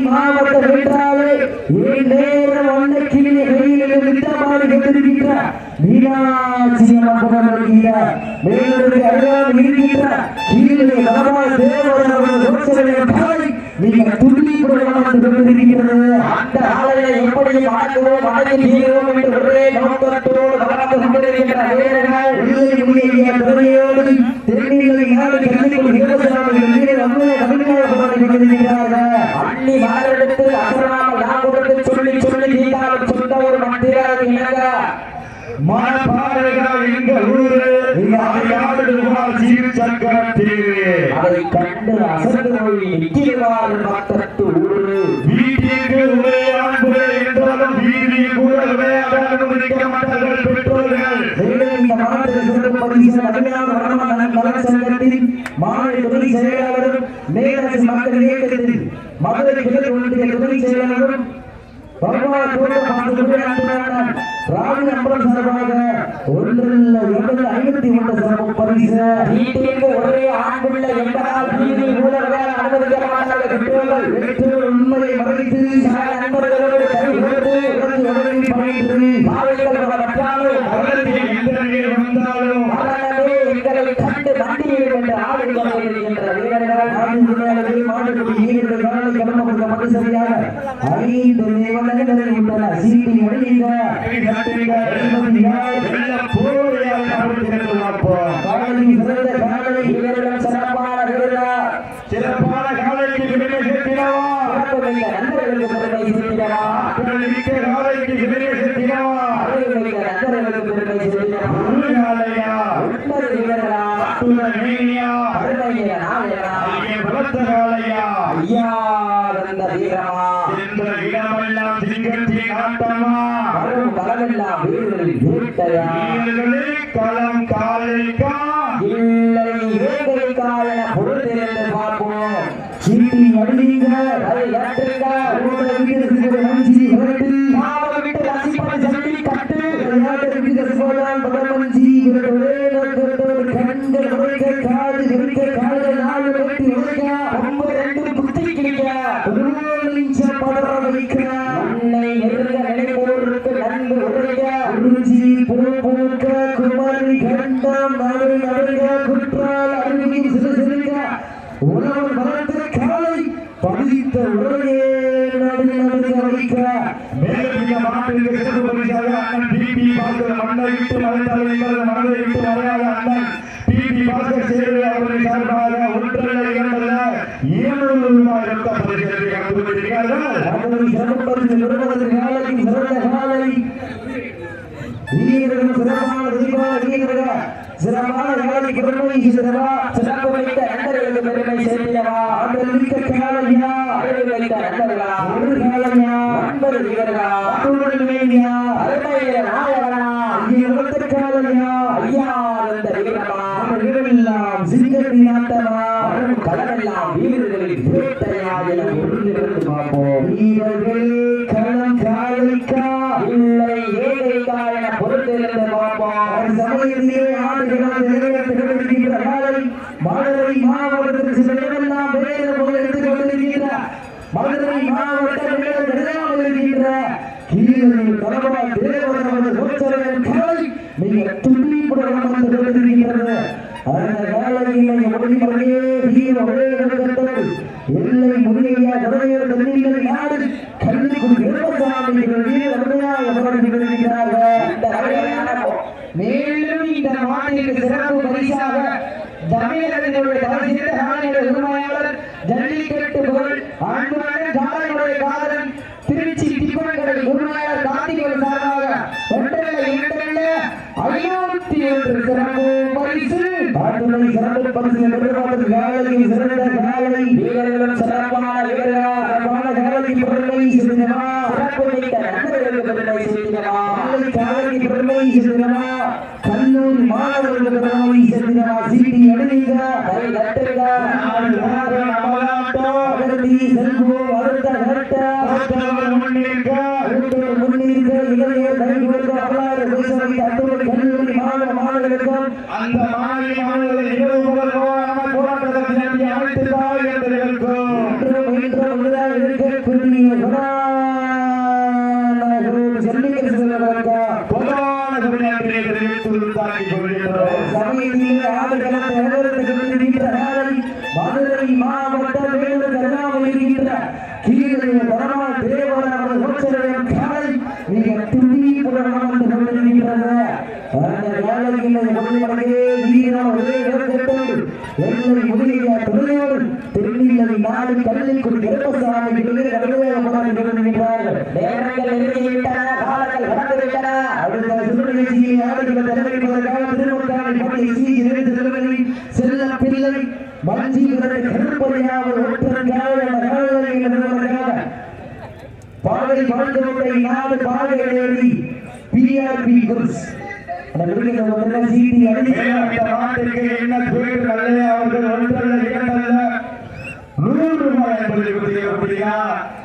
மாவட்ட வென்றாலே நேரம் ஒன்றை கீழே கையில் விட்டமாறு கொண்டிருக்கின்ற மீனாட்சி அம்மன் மேலூருக்கு அருகாமல் இருக்கின்ற கீழே நலமாய் தேவர்கள் நீங்க துள்ளி கொண்டிருக்கிறது. அந்த ஆலையை எப்படி மாற்றுவோம் அடங்கி தீர்வோம் என்று ஒரே நோக்கத்தோடு வளர்ந்து கொண்டிருக்கின்ற வீரர்கள் திறமையோடு தென்னிலை நாடு கல்விக்குள் அள்ளி மாறெடுத்து அசராமல் நாகுடத்து சொல்லி சொல்லி தீர்த்தாலும் சொந்த ஒரு மந்திராக இணங்க அதை கண்டு அசந்து நோய் நிற்கிறார் பக்கத்து ஊரு வீட்டிற்கு என்றாலும் வீதி கூட அனுமதிக்க மாட்டார்கள் பெற்றோர்கள். இந்த மாநில சிறப்பு பரிசு நகர சங்கத்தின் மாநில துணை செயலாளரும் மேலரசு மக்கள் இயக்கத்தின் மதுரை கிழக்கு ஒன்றிய துணை செயலாளரும் ராணி அம்பலம் சார்பாக 51 சிறப்பு பரிசு. வீட்டிற்கு ஒரே ஆண்டுள்ள என்பதால் வீதி கூட அனுமதிக்க மாட்டார்கள். உண்மையை மறைத்து நண்பர்களோடு கைகொடுத்து எங்களை கண்டு மண்டியில் என்ற ஆளுநர் இருக்கின்ற வீரர்கள் சரியாக 5 நிமிடங்கள் உள்ளன. சீட்டி முடிந்த சிறப்பான காலைக்கு பெருமை சேர்த்தினவா நண்பர்களுக்கு பெருமை சேர்த்தினவா காலைக்கு பெருமை சேர்த்தினவா நண்பர்களுக்கு பெருமை சேர்த்தினவா களம் காலைக்கா இல்லை வேகை காலன பொறுத்திருந்து பார்ப்போம். சீட்டி அடிங்க அதை ஏற்றுங்க மேலும் இந்த மாநிலத்திற்கு சிறப்பு பரிசாக தமிழகத்தினுடைய உரிமையாளர் ஜல்லிக்கட்டு புகழ் அன்புடன் காலையுடைய காதலன் திருச்சி திப்பன்கடை உரிமையாளர் காந்திகள் சார்பாக 501 சிறப்பு பரிசு சிறப்பு பரிசு சிறந்த காலை வீரர்களும் சிறப்பான காலைக்கு பெருமை சிறந்தமா சிறப்பு மிக்க நண்பர்களுக்கு பெருமை சேர்ந்தமா காலைக்கு பெருமை சேர்ந்தமா கல்லூரி மாணவர்களுக்கு பெருமை சேர்ந்தமா சீட்டி எழுதிங்க அந்த மதுரை மாவட்ட வேலூர் கருணாவில் இருக்கின்ற கீழே பரமா தேவரான கோச்சரையும் காலை மிக துடிப்புடன் வந்து கொண்டிருக்கிறது. அந்த காலையில் முதலிலே வீரர் ஒரே இடத்தோடு எல்லை முதலிய துணையோடு திருநெல்வேலி நாடு கல்லிக்குடி கருப்பசாமி கொண்டிருக்கிறார்கள். நேரங்கள் நெருங்கிவிட்டன, காலங்கள் கடந்துவிட்டன. அடுத்த சுற்றுநிகழ்ச்சியை ஆடுகிற தலைவர்களுக்காக திருமுருகானை பள்ளி சி திருநெல்வேலி செல்ல பிள்ளை மஞ்சிவரது கருப்பையாவது பாவை வாழ்ந்தவரை நாடு பாவையேறி பிஆர்பி குரூப்ஸ்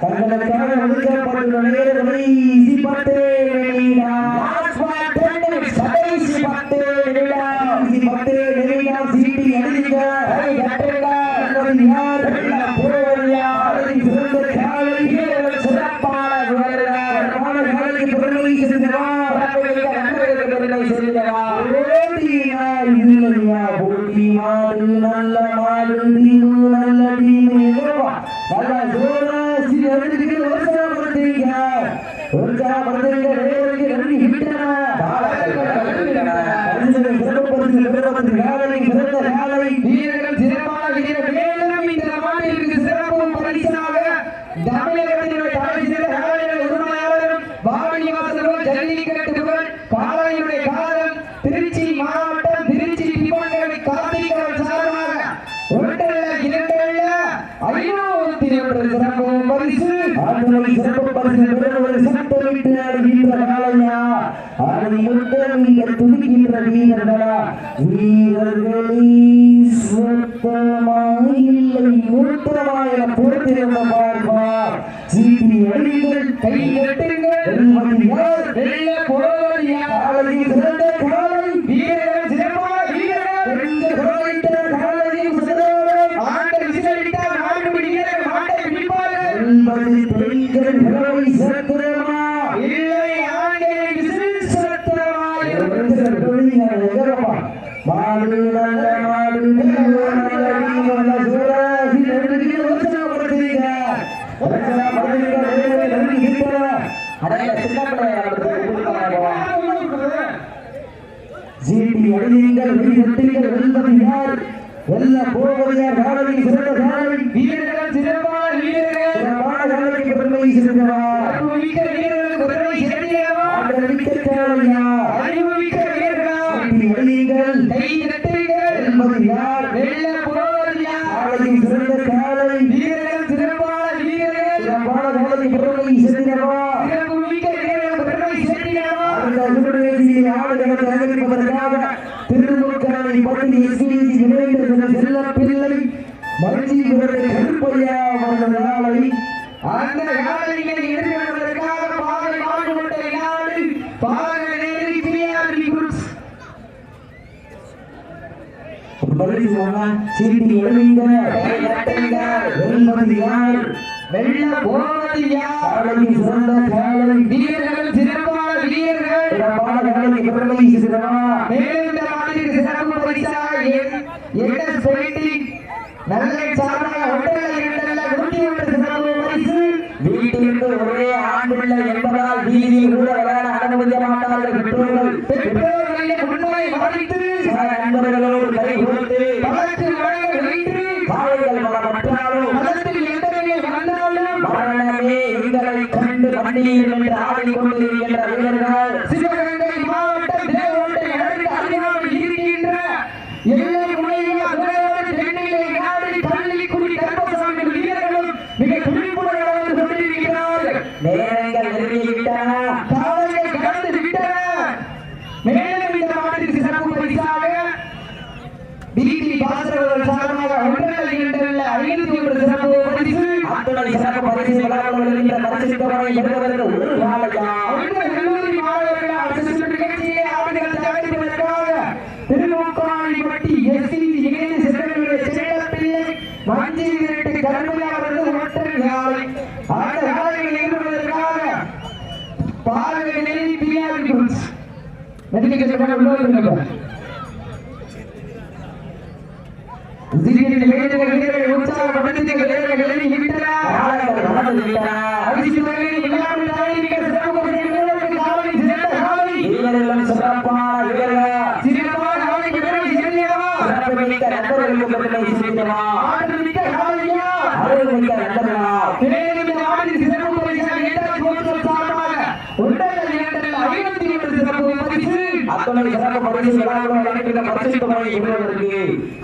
தங்களுக்காக ஒதுக்கப்பட்டுள்ள நேரங்களை நல்ல மாடு நல்ல வீரர்கள் சிறப்பான வீரர் மேலும் இந்த மாநிலத்திற்கு சிறப்பும் பரிசாக தமிழகத்தினுடைய உரிமையாளரும் பாவனிவாசர்கள் ஜல்லிக்கட்டுகள் காலையுடைய காலம் திருச்சி மாவட்டம் திருச்சி திப்பங்கரை கார்த்திகர் சார்பாக ஒன்றல்ல இரண்டல்ல 501 சிறப்பும் பரிசு சிறப்பு பரிசு ஒரு சட்டமிட்டு ஆடுகின்ற காலையா அதை முத்தமிக துடிக்கின்ற வீரர்களா வீரர்களை சொத்தமாயில்லை மூத்தமாயில பொறுத்திருந்த பார்ப்பார் சீட்டி அடிகள் கை கட்டுங்கள் வெள்ள போராடியா காலை சிறந்த காலை வீரர்கள் சிறப்பான வீரர்கள் ரெண்டு காலிட்ட காலையும் சிறந்த ஆண்ட விசிலடித்தால் நான்கு வீரர்கள் மாட்டை பிடிப்பார்கள் என்பது பெண்கள் நிலவை சிறப்புறமா இல்லை ஆண்டை விசில் சிறப்புறமா மாடு நல்ல மாடு நல்ல சூராசி நெருங்கி உற்சாகப்படுத்துறீங்க ஜீட்டி அடிங்கள் வெளியெட்டுங்கள் வெல்வது யார் வெல்ல போவது யார் காலையில் சிறந்த காலை வீரர்கள் சிறப்பான வீரர்கள் சிறப்பான காலைக்கு பெருமை சிறந்தவா அறிவுமிக்க வீரர்களுக்கு பெருமை சேர்ந்தவா அறிவுமிக்க காலையா அறிவுமிக்க வீரர்களா ஜீட்டி அடிங்கள் கை தட்டுங்கள் வெல்வது யார் வெல்ல போவது யார் காலையில் சிறந்த காலை வீரர்கள் சிறப்பான வீரர்கள் சிறப்பான காலைக்கு பெருமை சேர்ந்தவா அறிவுமிக்க வீரர்களுக்கு பெருமை சேர்ந்தவா அந்த சுடுவேசியை ஆடுகளத்தை அகற்றிப்பதற்காக திருமுருகானை பள்ளி எஸ்பிசி நிறைந்த செல்ல பிள்ளை மஞ்சிவரது கருப்பையா அவர்கள் நாளை அந்த காலையை எதிர்கொள்வதற்காக பாதை மாறுபட்ட நாடு பாதை நேரி பிஆர்பி குரூப்ஸ் பள்ளி சொன்னான் சீட்டி எழுங்க வெல்வது யார் வெல்ல போவது யார் காலையில் சிறந்த காலை வீரர்கள் சிறப்பான வீரர்கள் சிறப்பான காலைக்கு பெருமை சிறமா மேலும் சிறப்பு பரிசாக என்எஸ் பெயிண்டிங் நல்ல சார்பாக ஒன்றல்ல இரண்டல்ல 101 சிறப்பு பரிசு வீட்டிற்கு ஒரே ஆண்டுள்ள என்பதால் வீதியில் கூட விளையாட அனுமதிக்க மாட்டார்கள் பெற்றோர்களை முன்னுரை மறைத்து நண்பர்களோடு கை கொடுத்து பலருக்கு வழங்கல் வைத்து காலைகள் மலமற்றாலும் மதத்தில் எந்தவர்கள் வந்தாலும் மரணமே எங்களை கண்டு மண்ணில் என்று ஆடிக்கொண்டிருக்கின்ற வீரர்கள் சிவகங்கை மாவட்டம் தேவகோட்டை அடுத்த அருகாமையில் இருக்கின்ற எல்லை முனையா துறையோடு தென்னிலை நாடு கல்லிக்குடி கருப்பசாமி வீரர்களும் மிக துடிப்புடன் நடந்து கொண்டிருக்கிறார்கள் நேரங்கள் நெருங்கிவிட்டன காலைகள் கடந்து விட்டன மேலும் இந்த மாநிலத்திற்கு சிறப்பு பரிசாக பிடி பாசர்கள் சார்பாக ஒன்றல்ல இரண்டல்ல 501 சிறப்பு பரிசு அத்துடன் சிறப்பு பரிசு வழங்கப்படுகின்ற பரிசு தொகையை பெறுவதற்கு ஒரு காலையா கல்லூரி மாணவர்கள் அரசு நிகழ்ச்சியை ஆடுகள் தயாரிப்பதற்காக திருமுருகானை எஸ்சி இணைந்து செல்வர்களுடைய செல்ல பிள்ளை மஞ்சி விரட்டு கருமையா வந்து ஒற்றை நாளை அந்த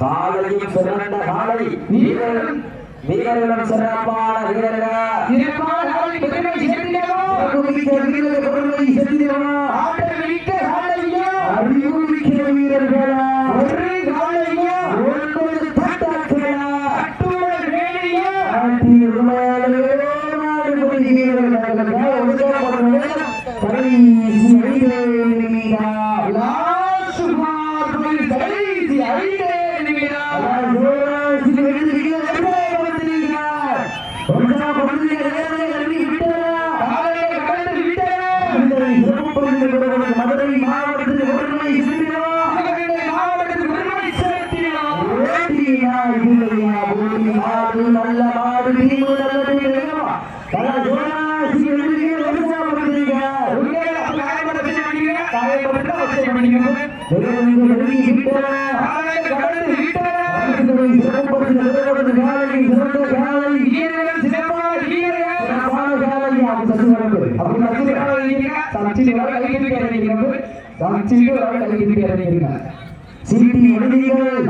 காலையும் சிறந்த காலை வீரர்களும் சிறப்பான மதுரை மாவட்டத்தில் நல்ல மாடு சீட்டி எழுதிகள்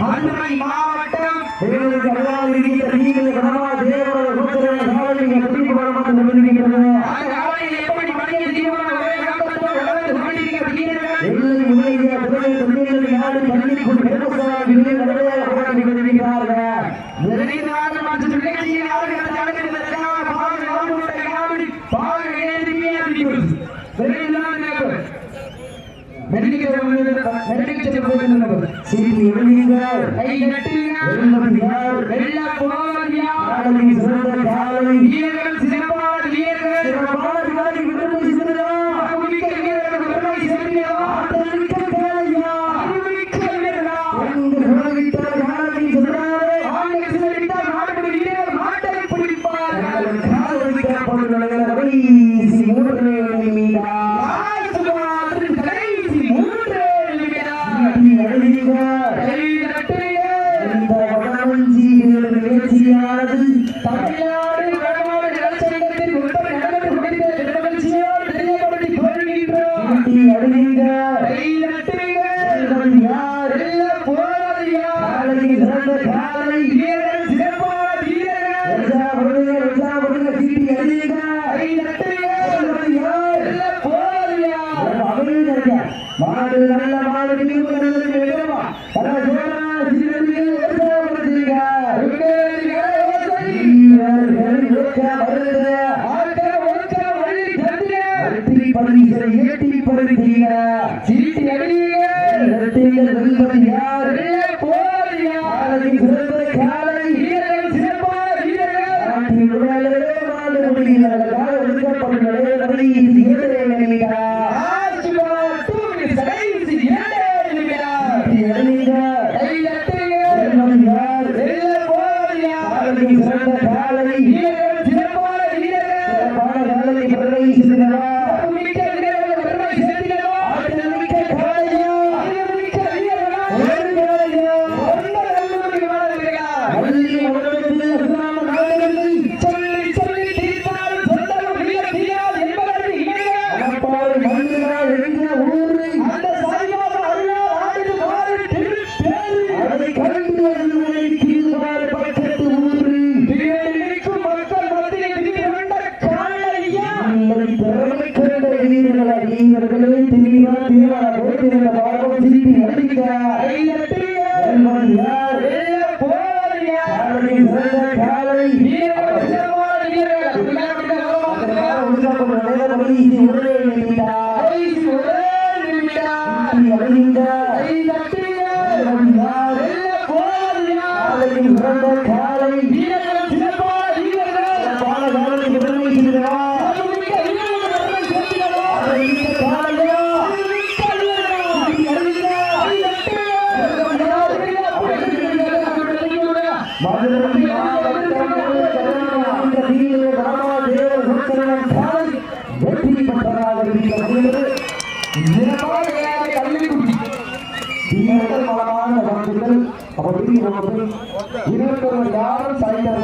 மதுரை மாவட்டம் Hey, இருபத்தொரு யாரும் சைக்கிள்